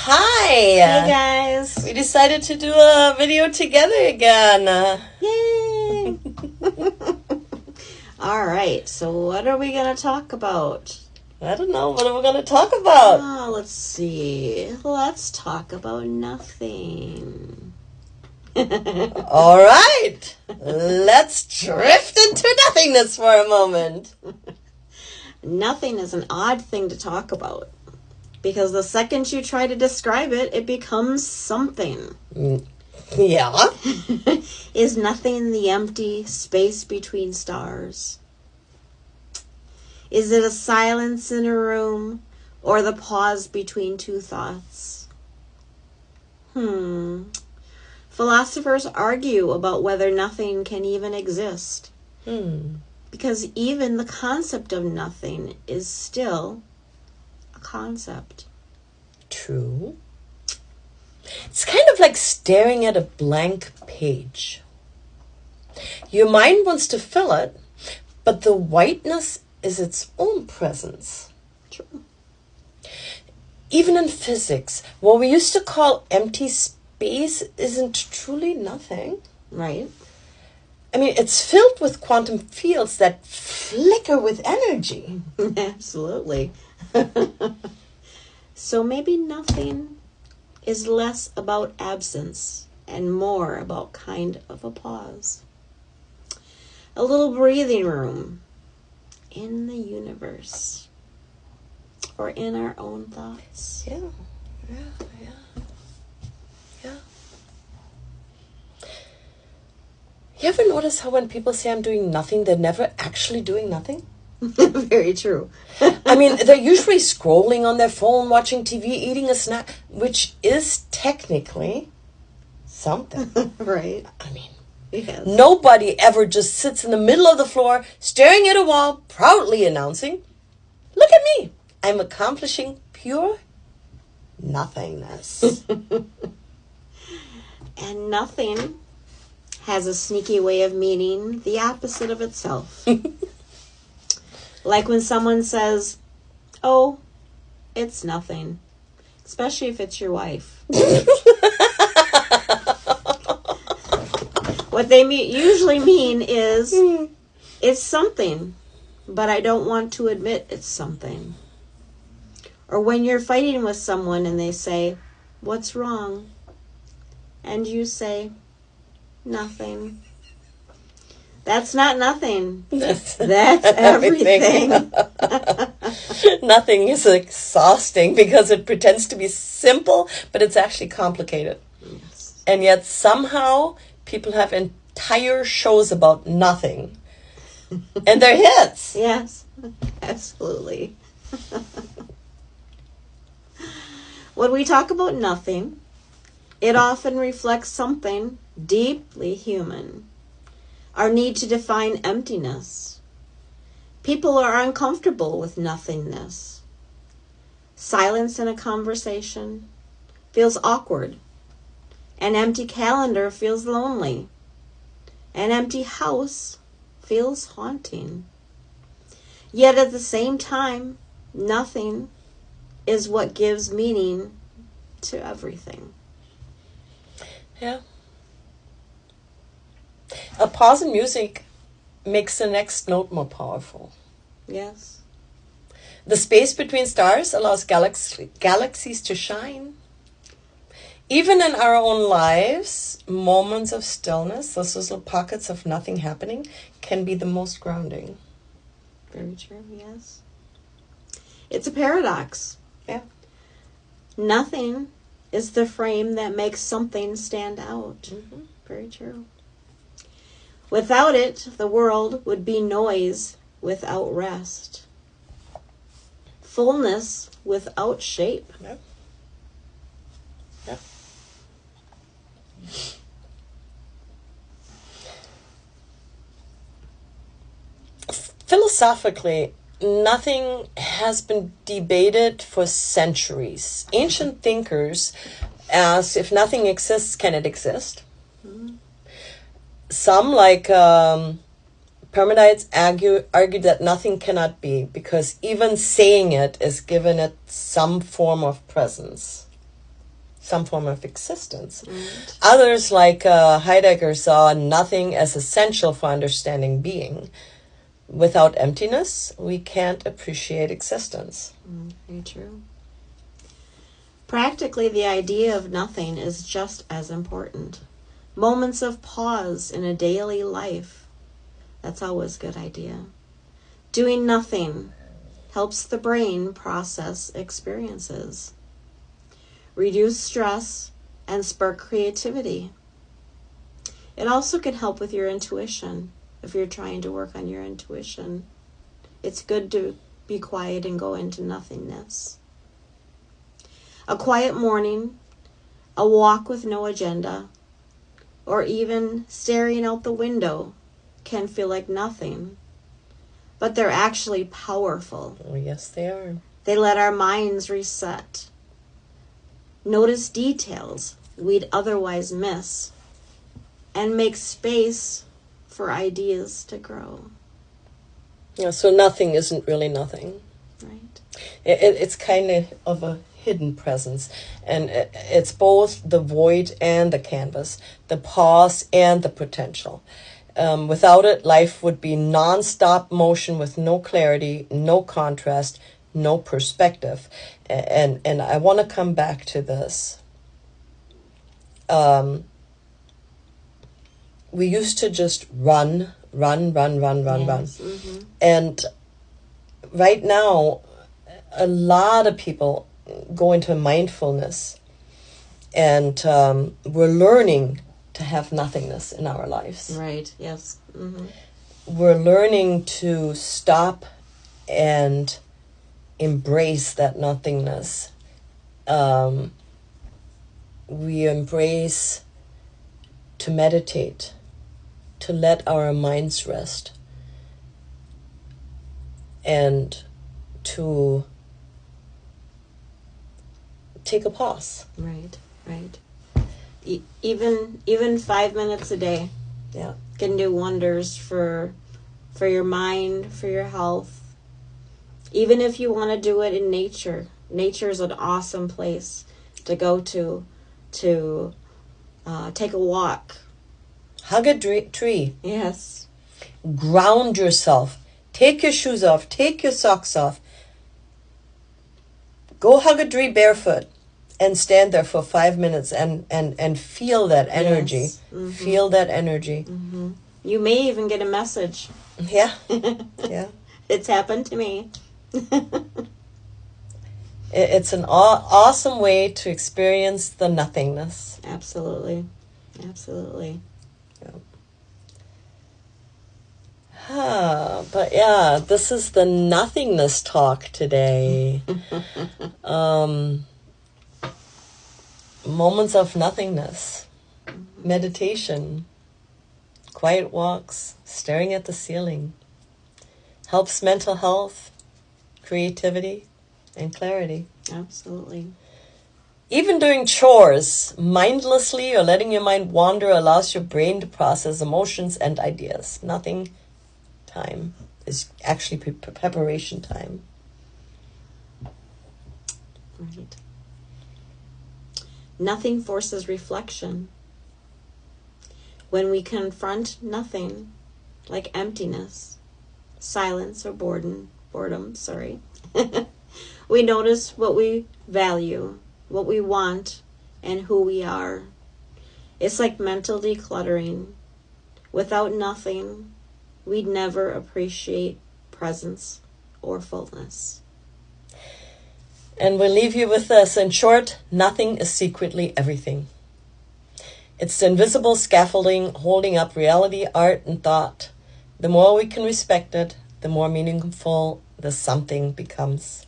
Hi! Hey guys! We decided to do a video together again. Yay! Alright, so what are we going to talk about? I don't know. What are we going to talk about? Oh, let's see. Let's talk about nothing. All right. Let's drift into nothingness for a moment. Nothing is an odd thing to talk about. Because the second you try to describe it, it becomes something. Yeah. Is nothing the empty space between stars? Is it a silence in a room or the pause between two thoughts? Philosophers argue about whether nothing can even exist. Because even the concept of nothing is still a concept. True. It's kind of like staring at a blank page. Your mind wants to fill it, but the whiteness is its own presence. True. Even in physics, what we used to call empty space isn't truly nothing. Right. I mean, it's filled with quantum fields that flicker with energy. Absolutely. So maybe nothing is less about absence and more about kind of a pause. A little breathing room in the universe or in our own thoughts. Yeah. You ever notice how when people say I'm doing nothing, they're never actually doing nothing? Very true. I mean, they're usually scrolling on their phone, watching TV, eating a snack, which is technically something. Right. I mean, Yes. nobody ever just sits in the middle of the floor, staring at a wall, proudly announcing, "Look at me, I'm accomplishing pure nothingness." And nothing has a sneaky way of meaning the opposite of itself. Like when someone says, "Oh, it's nothing," especially if it's your wife. What they usually mean is, it's something, but I don't want to admit it's something. Or when you're fighting with someone and they say, "What's wrong?" And you say, "Nothing." That's not nothing. That's everything. Nothing is exhausting because it pretends to be simple, but it's actually complicated. Yes. And yet somehow people have entire shows about nothing. And they're hits. Yes, absolutely. When we talk about nothing, it often reflects something deeply human. Our need to define emptiness. People are uncomfortable with nothingness. Silence in a conversation feels awkward. An empty calendar feels lonely. An empty house feels haunting. Yet at the same time, nothing is what gives meaning to everything. Yeah. A pause in music makes the next note more powerful. Yes. The space between stars allows galaxies to shine. Even in our own lives, moments of stillness, those little pockets of nothing happening, can be the most grounding. Very true, yes. It's a paradox. Yeah. Nothing is the frame that makes something stand out. Very true. Without it, the world would be noise without rest. Fullness without shape. Yep. Philosophically, nothing has been debated for centuries. Ancient thinkers asked, if nothing exists, can it exist? Some, like Parmenides, argued that nothing cannot be, because even saying it is given it some form of presence. some form of existence. Right. Others, like Heidegger, saw nothing as essential for understanding being. Without emptiness, we can't appreciate existence. Very true. Practically, the idea of nothing is just as important. Moments of pause in a daily life, that's always a good idea. Doing nothing helps the brain process experiences, reduce stress, and spark creativity. It also can help with your intuition if you're trying to work on your intuition. It's good to be quiet and go into nothingness. A quiet morning, a walk with no agenda, or even staring out the window can feel like nothing, but they're actually powerful. Oh, yes, they are. They let our minds reset. Notice details we'd otherwise miss, and make space for ideas to grow. Yeah, so nothing isn't really nothing. Right? It's kind of a hidden presence, and it's both the void and the canvas, the pause and the potential. Without it, life would be non-stop motion with no clarity, no contrast, no perspective. And I want to come back to this. We used to just run. Mm-hmm. And right now, a lot of people go into mindfulness, and we're learning to have nothingness in our lives. Right, yes. Mm-hmm. We're learning to stop and embrace that nothingness. We embrace to meditate, to let our minds rest, and to take a pause. Right. Even 5 minutes a day, Yeah. can do wonders for your mind, for your health. Even if you want to do it in nature, nature is an awesome place to go to take a walk. Hug a tree. Yes. Ground yourself. Take your shoes off. Take your socks off. Go hug a tree barefoot and stand there for 5 minutes and feel that energy. Yes. Mm-hmm. Feel that energy. Mm-hmm. You may even get a message. Yeah. Yeah. It's happened to me. It's an awesome way to experience the nothingness. Absolutely. But yeah, this is the nothingness talk today. Moments of nothingness, meditation, quiet walks, staring at the ceiling. Helps mental health, creativity, and clarity. Absolutely. Even doing chores mindlessly or letting your mind wander allows your brain to process emotions and ideas. Nothing time is actually preparation time. Right. Nothing forces reflection. When we confront nothing, like emptiness, silence, or boredom, we notice what we value, what we want, and who we are. It's like mental decluttering. Without nothing, we'd never appreciate presence or fullness. And we'll leave you with this. In short, nothing is secretly everything. It's the invisible scaffolding holding up reality, art, and thought. The more we can respect it, the more meaningful the something becomes.